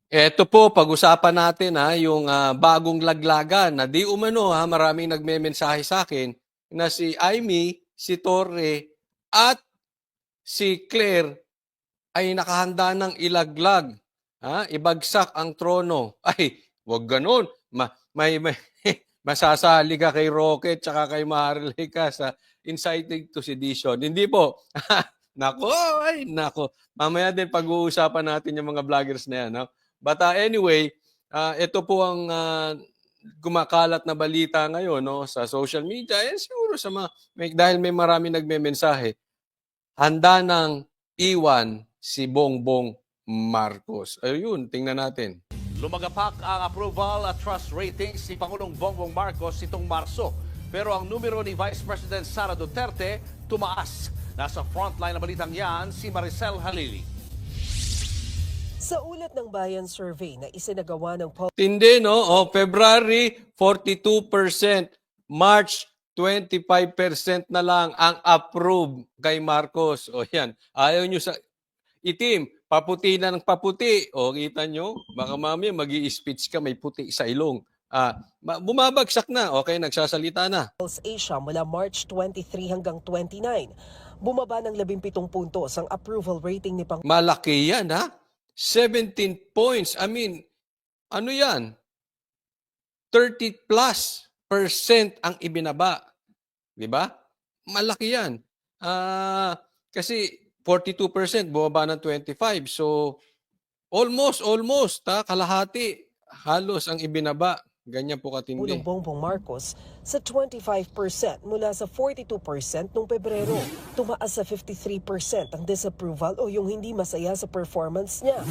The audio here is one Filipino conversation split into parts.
Eto po, pag-usapan natin yung bagong laglagan na di umano maraming nagmemensahe sa akin na si Amy, si Torre at si Claire ay nakahanda ng ilaglag, ibagsak ang trono. Ay, wag gano'n. May masasali ka kay Rocket tsaka kay Maharlika sa inciting to sedition. Hindi po. Nako, ay nako. Mamaya din pag-uusapan natin yung mga vloggers na yan. No? But anyway, ito po ang kumakalat na balita ngayon no, sa social media. Siguro sa dahil may marami nagme-mensahe, handa ng iwan si Bongbong Marcos. Ayun, tingnan natin. Lumagapak ang approval at trust ratings ni Pangulong Bongbong Marcos itong Marso. Pero ang numero ni Vice President Sara Duterte tumaas. Nasa frontline na balitang yan si Maricel Halili. Sa ulat ng Bayan Survey na isinagawa ng Tindi, no? February, 42%. March, 25% na lang ang approve kay Marcos. Yan. Ayaw nyo sa itim, paputi na ng paputi. Kita nyo? Baka mamaya mag-i-speech ka, may puti sa ilong. Bumabagsak na. Okay, nagsasalita na. Pulse Asia mula March 23 hanggang 29, bumaba ng 17 puntos ang approval rating ni Malaki yan, 17 points. I mean, ano yan? 30+% ang ibinaba. Di ba? Malaki yan. Kasi 42% bumaba ng 25. So, almost, kalahati. Halos ang ibinaba. Ganyan po katindi. Pangulong Bongbong Marcos sa 25% mula sa 42% noong Pebrero. Tumaas sa 53% ang disapproval o yung hindi masaya sa performance niya.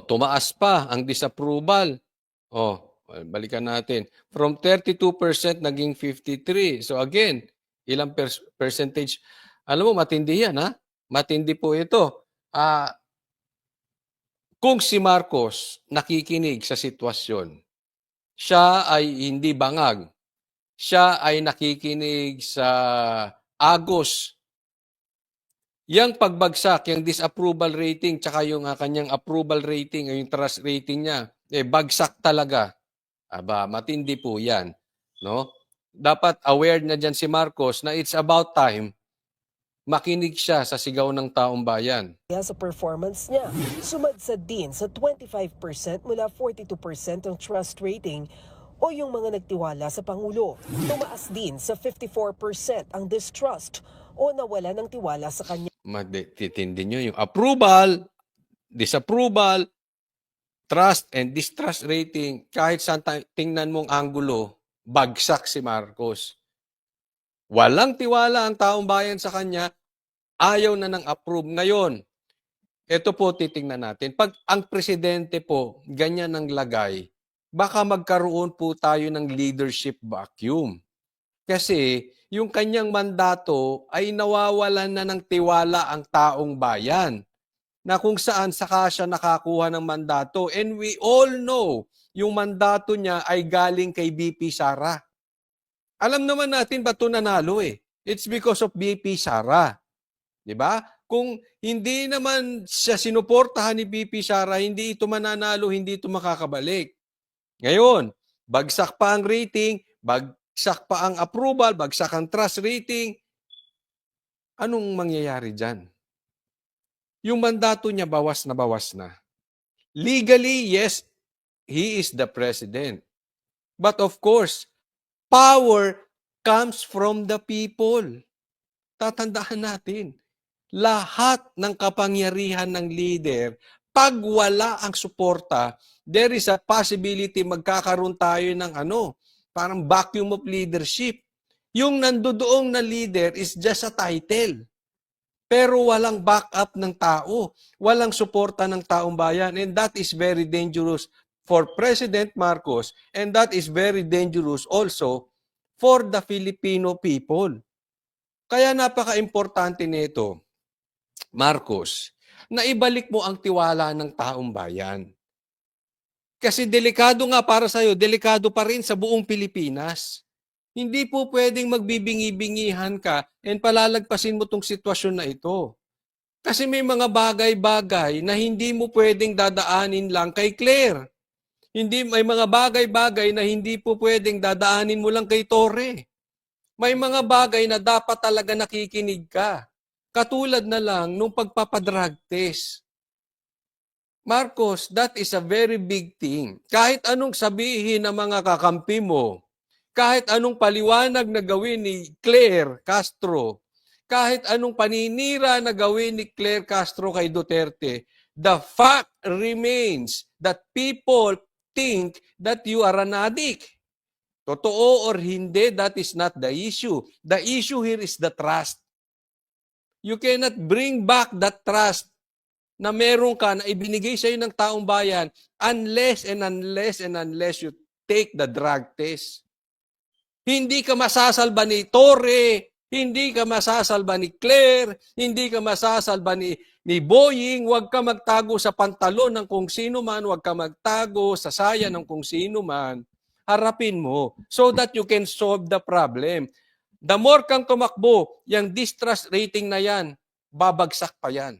Tumaas pa ang disapproval. Balikan natin. From 32% naging 53. So again, ilang percentage? Alam mo, matindi yan, Matindi po ito. Kung si Marcos nakikinig sa sitwasyon, siya ay hindi bangag. Siya ay nakikinig sa agos. Yang pagbagsak, yung disapproval rating, tsaka yung kanyang approval rating, yung trust rating niya, bagsak talaga. Matindi po yan. No? Dapat aware na dyan si Marcos na it's about time makinig siya sa sigaw ng taong bayan. Sa performance niya, sumadsad din sa 25% mula 42% ang trust rating o yung mga nagtiwala sa Pangulo. Tumaas din sa 54% ang distrust o nawala ng tiwala sa kanya. Matitindi nyo yung approval, disapproval, trust and distrust rating. Kahit saan tingnan mong anggulo, bagsak si Marcos. Walang tiwala ang taong bayan sa kanya, ayaw na ng approve. Ngayon, ito po titingnan natin. Pag ang presidente po, ganyan ang lagay, baka magkaroon po tayo ng leadership vacuum. Kasi yung kanyang mandato ay nawawalan na ng tiwala ang taong bayan na kung saan saka siya nakakuha ng mandato. And we all know, yung mandato niya ay galing kay BP Sara. Alam naman natin ba't ito nanalo It's because of BP Sara. Diba? Kung hindi naman siya sinuportahan ni BP Sara, hindi ito mananalo, hindi ito makakabalik. Ngayon, bagsak pa ang rating, bagsak pa ang approval, bagsak ang trust rating. Anong mangyayari dyan? Yung mandato niya bawas na. Legally, yes, he is the president. But of course, power comes from the people. Tatandaan natin, lahat ng kapangyarihan ng leader, pag wala ang suporta, there is a possibility magkakaroon tayo ng parang vacuum of leadership. Yung nandodoong na leader is just a title. Pero walang backup ng tao, walang suporta ng taong bayan, and that is very dangerous for President Marcos, and that is very dangerous also for the Filipino people. Kaya napaka-importante nito, Marcos, na ibalik mo ang tiwala ng taong bayan. Kasi delikado nga para sa'yo, delikado pa rin sa buong Pilipinas. Hindi po pwedeng magbibingi-bingihan ka and palalagpasin mo tong sitwasyon na ito. Kasi may mga bagay-bagay na hindi mo pwedeng dadaanin lang kay Claire. Hindi, may mga bagay-bagay na hindi po pwedeng dadaanin mo lang kay Torre. May mga bagay na dapat talaga nakikinig ka. Katulad na lang nung pagpapadrag test. Marcos, that is a very big thing. Kahit anong sabihin ng mga kakampi mo, kahit anong paliwanag na gawin ni Claire Castro, kahit anong paninira na gawin ni Claire Castro kay Duterte, the fact remains that people think that you are an addict. Totoo or hindi, that is not the issue. The issue here is the trust. You cannot bring back that trust na meron ka na ibinigay sa iyo ng taong bayan unless you take the drug test. Hindi ka masasalba ni Torre, hindi ka masasalba ni Claire, hindi ka masasalba ni Boying, huwag ka magtago sa pantalon ng kung sino man, huwag ka magtago sa saya ng kung sino man. Harapin mo so that you can solve the problem. The more kang tumakbo, yung distrust rating na yan, babagsak pa yan.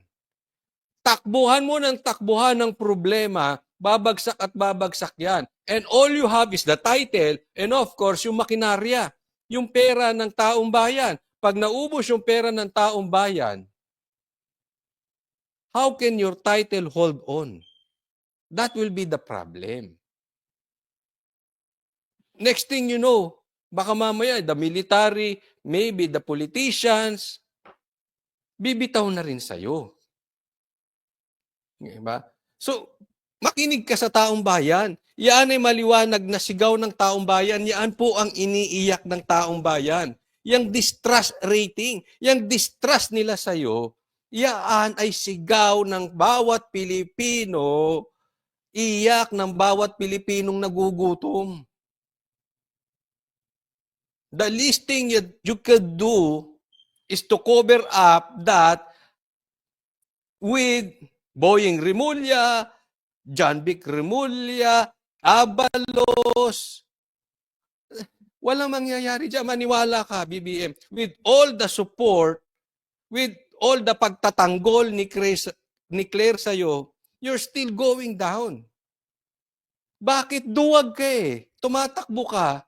Takbuhan mo ng takbuhan ng problema, babagsak at babagsak yan. And all you have is the title and of course yung makinarya, yung pera ng taong bayan. Pag naubos yung pera ng taong bayan, how can your title hold on? That will be the problem. Next thing you know, baka mamaya the military, maybe the politicians, bibitaw na rin sa'yo. Diba? So, makinig ka sa taong bayan. Yan ay maliwanag na sigaw ng taong bayan. Yan po ang iniiyak ng taong bayan. Yang distrust rating, yang distrust nila sa'yo, yan ay sigaw ng bawat Pilipino, iyak ng bawat Pilipinong nagugutom. The least thing you could do is to cover up that with Boying Rimulya, John Vic Rimulya, Abalos. Walang mangyayari dyan. Maniwala ka, BBM. With all the support, with all the pagtatanggol ni Claire sa'yo, you're still going down. Bakit duwag ka eh? Tumatakbo ka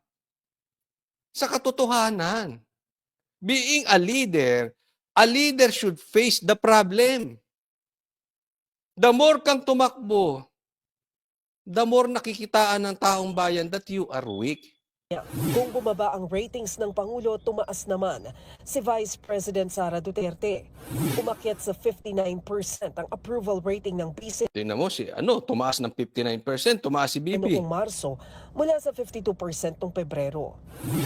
sa katotohanan. Being a leader should face the problem. The more kang tumakbo, the more nakikitaan ng taong bayan that you are weak. Kung bumaba ang ratings ng Pangulo, tumaas naman si Vice President Sara Duterte. Umakyat sa 59% ang approval rating ng vice Tingnan mo tumaas ng 59%, tumaas si Bibi. noong Marso mula sa 52% noong Pebrero.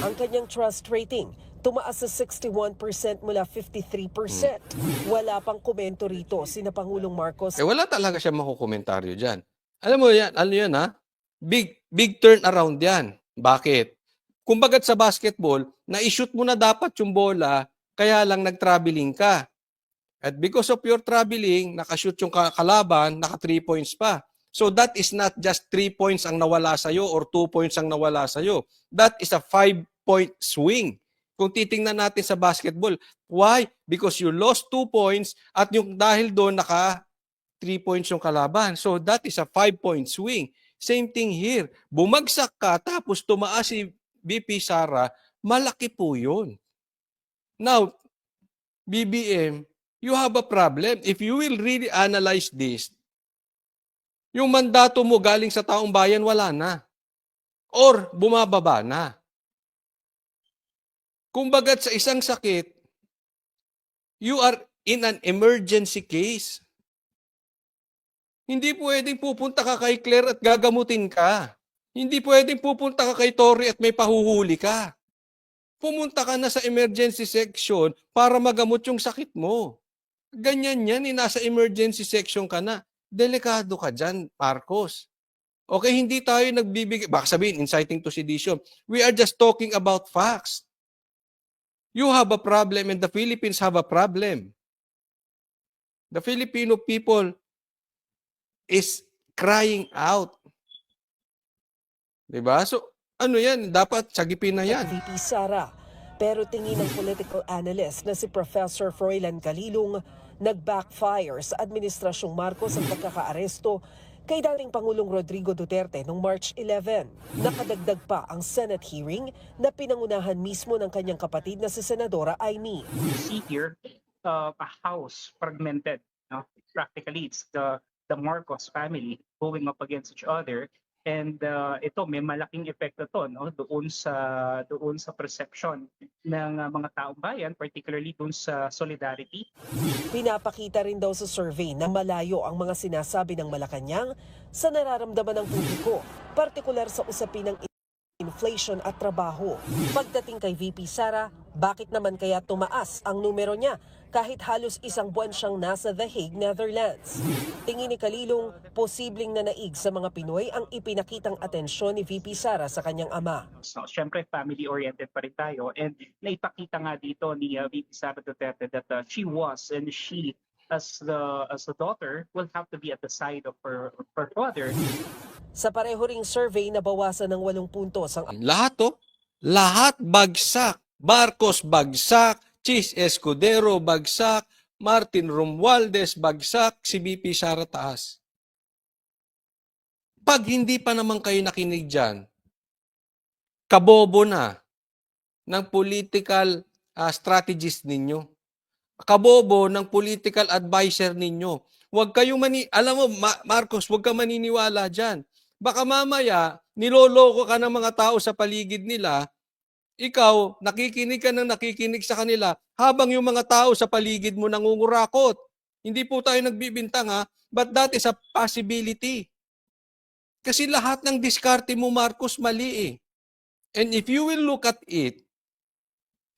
Ang kanyang trust rating tumaas sa 61% mula 53%. Wala pang komento rito sina Pangulong Marcos. Wala talaga siya makukomentaryo dyan. Alam mo yan, ha? Big turnaround yan. Bakit? Kumbagat sa basketball, na-shoot mo na dapat yung bola, kaya lang nag-traveling ka. At because of your traveling, nakashoot yung kalaban, naka 3 points pa. So that is not just 3 points ang nawala sa'yo or 2 points ang nawala sa'yo. That is a 5-point swing. Kung titingnan natin sa basketball, why? Because you lost 2 points at yung dahil doon naka 3 points yung kalaban. So that is a 5-point swing. Same thing here. Bumagsak ka tapos tumaas si VP Sara, malaki po yun. Now, BBM, you have a problem. If you will really analyze this, yung mandato mo galing sa taong bayan, wala na. Or bumababa na. Kumbagat sa isang sakit, you are in an emergency case. Hindi pwedeng pupunta ka kay Claire at gagamutin ka. Hindi pwedeng pupunta ka kay Torre at may pahuhuli ka. Pumunta ka na sa emergency section para magamot yung sakit mo. Ganyan yan, nasa emergency section ka na. Delikado ka dyan, Marcos. Okay, hindi tayo nagbibigay, baka sabihin, inciting to sedition. We are just talking about facts. You have a problem and the Philippines have a problem. The Filipino people is crying out. Diba? So, ano yan? Dapat sagipin na yan. VP Sara. Pero tingin ng political analyst na si Professor Froilan Calilong, Nag-backfire sa Administrasyong Marcos ang pagkakaaresto kay dating Pangulong Rodrigo Duterte noong March 11. Nakadagdag pa ang Senate hearing na pinangunahan mismo ng kanyang kapatid na si Senadora Aimee. See here a house fragmented. No? Practically, it's the Marcos family going up against each other. And ito may malaking epekto to, no, doon sa perception ng mga taong bayan, particularly doon sa solidarity. Pinapakita rin daw sa survey na malayo ang mga sinasabi ng Malacanang sa nararamdaman ng publiko, partikular sa usapin ng inflation at trabaho. Pagdating kay VP Sara, bakit naman kaya tumaas ang numero niya kahit halos isang buwan siyang nasa The Hague, Netherlands? Tingin ni Kalilong, posibleng nanaig sa mga Pinoy ang ipinakitang atensyon ni VP Sara sa kanyang ama. So, syempre, family-oriented pa rin tayo. And naipakita nga dito ni VP Sara Duterte that she was and she, as the daughter, will have to be at the side of her father. Sa pareho ring survey, nabawasan ng 8 puntos ang Lahat to, lahat bagsak. Marcos bagsak, Chis Escudero bagsak, Martin Romualdez bagsak, si VP Sara taas. Pag hindi pa naman kayo nakinig dyan, kabobo na ng political strategist ninyo. Kabobo ng political advisor ninyo. Huwag kayong alam mo, Marcos, huwag ka maniniwala dyan. Baka mamaya, niloloko ka ng mga tao sa paligid nila, ikaw, nakikinig ka ng nakikinig sa kanila, habang yung mga tao sa paligid mo nangungurakot. Hindi po tayo nagbibintang ha, but that is a possibility. Kasi lahat ng diskarte mo, Marcos, mali eh. And if you will look at it,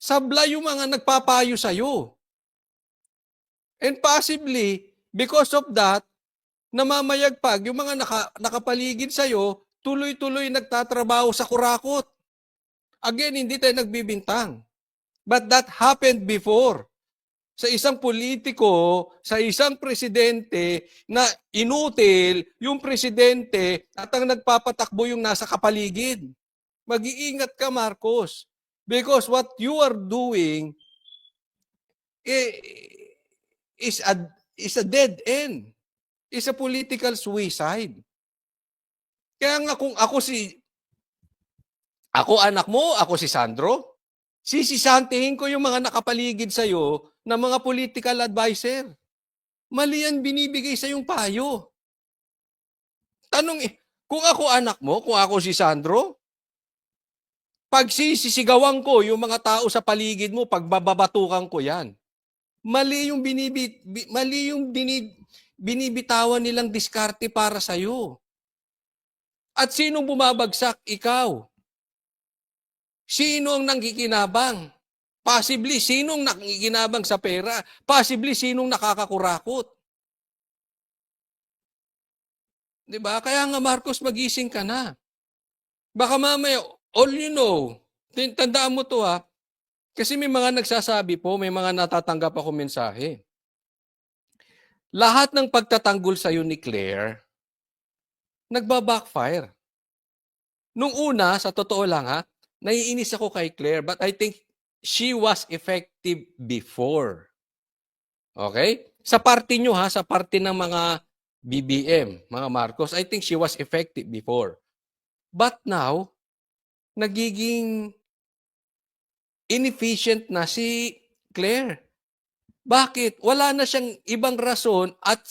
sablay yung mga nagpapayo sa'yo. And possibly, because of that, namamayagpag yung mga nakapaligid sa'yo, tuloy-tuloy nagtatrabaho sa kurakot. Again, hindi tayo nagbibintang. But that happened before. Sa isang politiko, sa isang presidente na inutil yung presidente at ang nagpapatakbo yung nasa kapaligid. Mag-iingat ka, Marcos. Because what you are doing is a dead end. Is a political suicide. Kaya nga kung ako anak mo, ako si Sandro, sisisantihin ko yung mga nakapaligid sa'yo na mga political advisor. Mali yan binibigay sa yung payo. Tanong, kung ako anak mo, kung ako si Sandro, pag sisisigawan ko yung mga tao sa paligid mo, pagbababatukan ko yan. Mali yung binibitawan nilang diskarte para sa'yo. At sinong bumabagsak? Ikaw. Sino ang nangkikinabang? Possibly, sinong nakikinabang sa pera? Possibly, sinong nakakakurakot? Diba? Kaya nga, Marcos, magising ka na. Baka mamaya, all you know, tandaan mo to ha, kasi may mga nagsasabi po, may mga natatanggap ako mensahe. Lahat ng pagtatanggol sa'yo ni Claire, nagbabackfire. Nung una, sa totoo lang ha, naiinis ako kay Claire, but I think she was effective before. Okay? Sa party nyo ha, sa party ng mga BBM, mga Marcos, I think she was effective before. But now, nagiging inefficient na si Claire. Bakit? Wala na siyang ibang rason at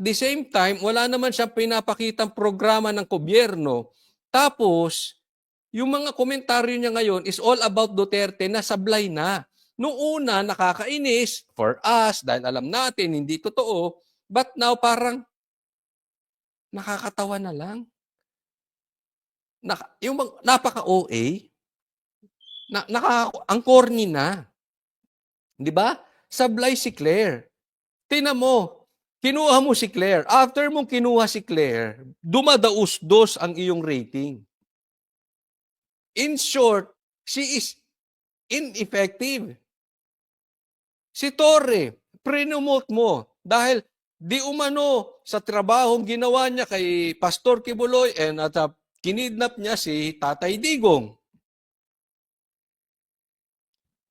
the same time, wala naman siyang pinapakitang programa ng gobyerno. Tapos, yung mga komentaryo niya ngayon is all about Duterte na sablay na. Noong una, nakakainis for us dahil alam natin hindi totoo. But now, parang nakakatawa na lang. Yung napaka-OA, ang corny na. Di ba? Sablay si Claire. Tingnan mo, kinuha mo si Claire. After mong kinuha si Claire, dumadaus-dos ang iyong rating. In short, she is ineffective. Si Torre, pre-promote mo dahil di umano sa trabahong ginawa niya kay Pastor Kibuloy at kinidnap niya si Tatay Digong.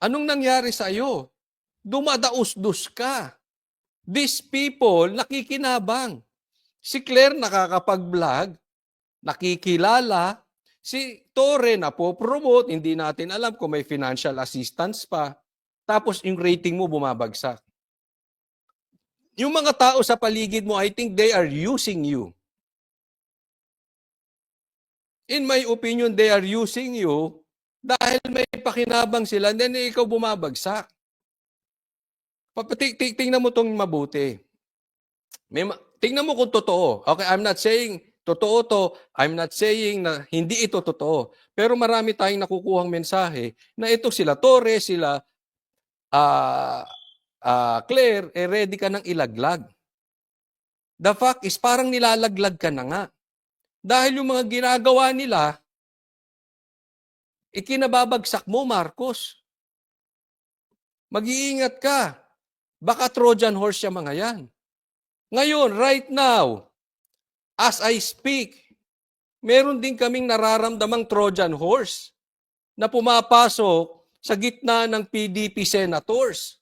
Anong nangyari sa iyo? Dumadaus-dus ka. These people nakikinabang. Si Claire nakakapag-vlog, nakikilala. Si Torre na po-promote, hindi natin alam kung may financial assistance pa. Tapos yung rating mo bumabagsak. Yung mga tao sa paligid mo, I think they are using you. In my opinion, they are using you dahil may pakinabang sila, then ikaw bumabagsak. Tingnan mo itong mabuti. Tingnan mo kung totoo. Okay, I'm not saying totoo to. I'm not saying na hindi ito totoo. Pero marami tayong nakukuhang mensahe na ito sila Torres, sila Claire, ready ka ng ilaglag. The fact is, parang nilalaglag ka na nga. Dahil yung mga ginagawa nila, ikinababagsak mo, Marcos. Mag-iingat ka. Baka Trojan horse yung mga yan. Ngayon, right now, as I speak, meron din kaming nararamdamang Trojan horse na pumapasok sa gitna ng PDP senators.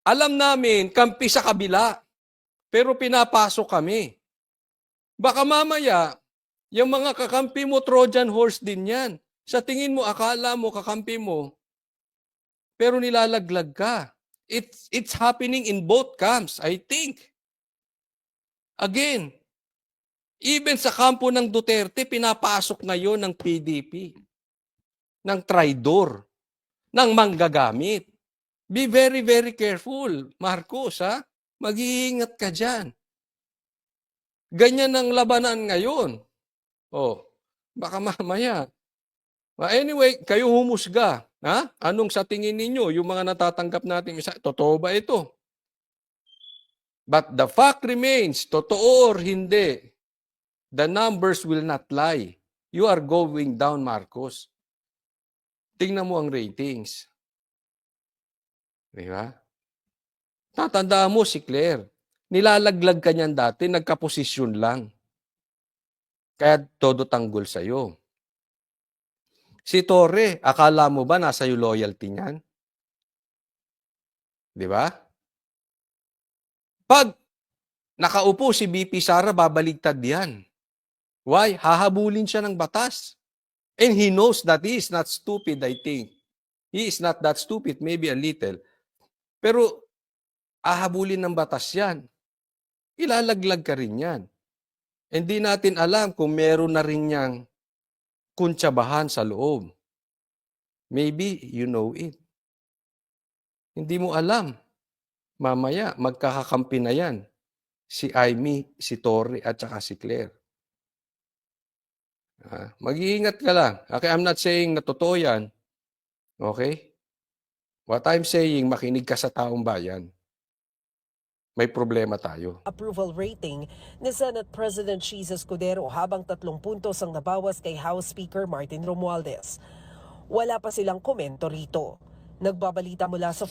Alam namin, kampi sa kabila, pero pinapasok kami. Baka mamaya, yung mga kakampi mo, Trojan horse din yan. Sa tingin mo, akala mo, kakampi mo, pero nilalaglag ka. It's happening in both camps, I think. Again, even sa kampo ng Duterte, pinapasok ngayon ng PDP, ng traidor, ng manggagamit. Be very, very careful, Marcos, ha? Mag-iingat ka dyan. Ganyan ang labanan ngayon. Oh, baka mamaya. Anyway, kayo humusga. Ha? Anong sa tingin ninyo, yung mga natatanggap natin, totoo ba ito? But the fact remains, totoo or hindi, the numbers will not lie. You are going down, Marcos. Tingnan mo ang ratings. Di ba? Tatandaan mo si Claire. Nilalaglag ka niyan dati, nagkaposisyon lang. Kaya todo tanggol sa'yo. Si Torre, akala mo ba nasa iyo loyalty niyan? Di ba? Pag nakaupo si BP Sara, babaligtad yan. Why? Hahabulin siya ng batas. And he knows that he is not stupid, I think. He is not that stupid, maybe a little. Pero, hahabulin ng batas yan. Ilalaglag ka rin yan. Hindi natin alam kung meron na rin niyang kuntsabahan sa loob. Maybe you know it. Hindi mo alam. Mamaya, magkakakampi na yan. Si Amy, si Torre, at saka si Claire. Mag-iingat ka lang. Okay, I'm not saying na totoo yan. Okay? What I'm saying, makinig ka sa taong bayan. May problema tayo. Approval rating ni Senate President Chis Escudero habang 3 puntos ang nabawas kay House Speaker Martin Romualdez. Wala pa silang komento rito. Nagbabalita mula sa